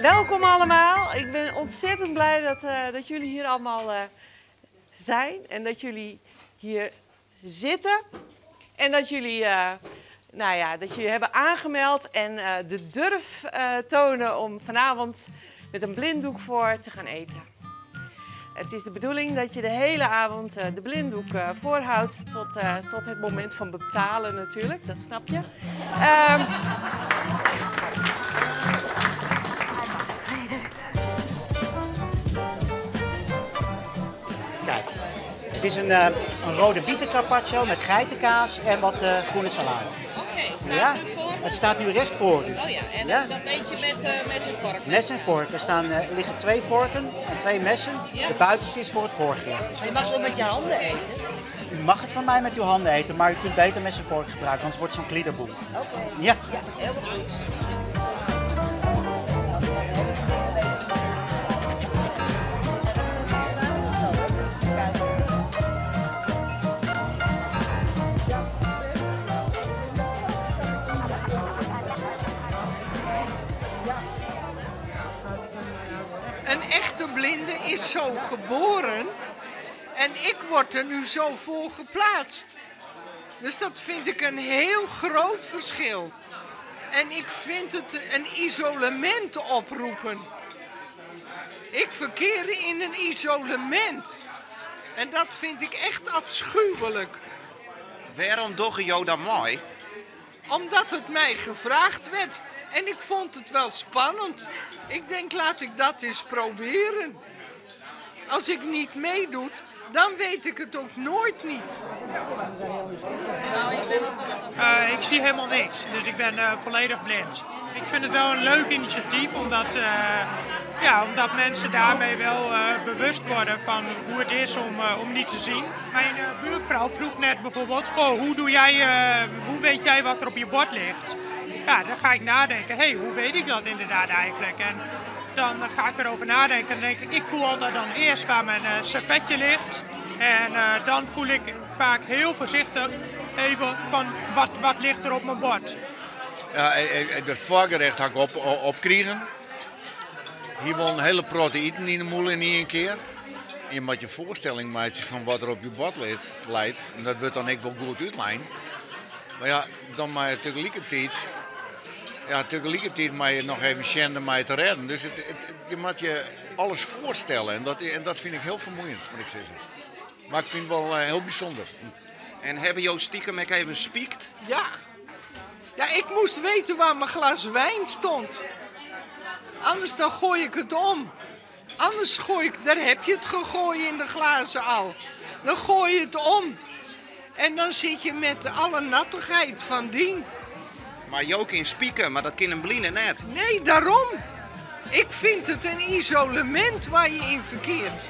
Welkom allemaal. Ik ben ontzettend blij dat jullie hier allemaal zijn en dat jullie hier zitten. En dat jullie, dat jullie hebben aangemeld en de durf tonen om vanavond met een blinddoek voor te gaan eten. Het is de bedoeling dat je de hele avond de blinddoek voorhoudt tot het moment van betalen natuurlijk, dat snap je. Kijk, het is een rode bieten carpaccio met geitenkaas en wat groene salade. Oké, Ja? Het staat nu recht voor u. Oh ja, en Ja? dat eet je met een vork. Mes en vork. Er liggen 2 vorken en 2 messen. Ja. De buitenste is voor het voorgerecht. Je mag het ook met je handen eten. U mag het van mij met uw handen eten, maar u kunt beter mes en vork gebruiken, anders wordt het zo'n kliederboel. Oké. Ja. Ja, heel goed. Een echte blinde is zo geboren en ik word er nu zo voor geplaatst. Dus dat vind ik een heel groot verschil. En ik vind het een isolement oproepen. Ik verkeer in een isolement. En dat vind ik echt afschuwelijk. Waarom doe je jou dat mooi? Omdat het mij gevraagd werd. En ik vond het wel spannend. Ik denk, laat ik dat eens proberen. Als ik niet meedoe, dan weet ik het ook nooit niet. Ik zie helemaal niks, dus ik ben volledig blind. Ik vind het wel een leuk initiatief, omdat mensen daarmee wel bewust worden van hoe het is om niet te zien. Mijn buurvrouw vroeg net bijvoorbeeld, goh, hoe weet jij wat er op je bord ligt? Ja, dan ga ik nadenken, hoe weet ik dat inderdaad eigenlijk? En dan ga ik erover nadenken en denk ik voel altijd dan eerst waar mijn servetje ligt. En dan voel ik vaak heel voorzichtig even van wat ligt er op mijn bord. Ja, het voorgerecht had ik opkregen. Hier wel een hele proteïne in de moel in één keer. Je moet je voorstelling maken van wat er op je bord ligt. En dat wordt dan ook wel goed uitlijnen. Maar ja, dan maar tegelijkertijd maar je nog even schenden mij te redden. Dus je moet je alles voorstellen. En dat vind ik heel vermoeiend, moet ik zeggen. Maar ik vind het wel heel bijzonder. En hebben jou stiekem ook even spiekt? Ja. Ja, ik moest weten waar mijn glas wijn stond. Anders dan gooi ik het om. Anders daar heb je het gegooid in de glazen al. Dan gooi je het om. En dan zit je met alle nattigheid van dien. Maar jou kan spieken, maar dat kan een blinde net. Nee, daarom. Ik vind het een isolement waar je in verkeert.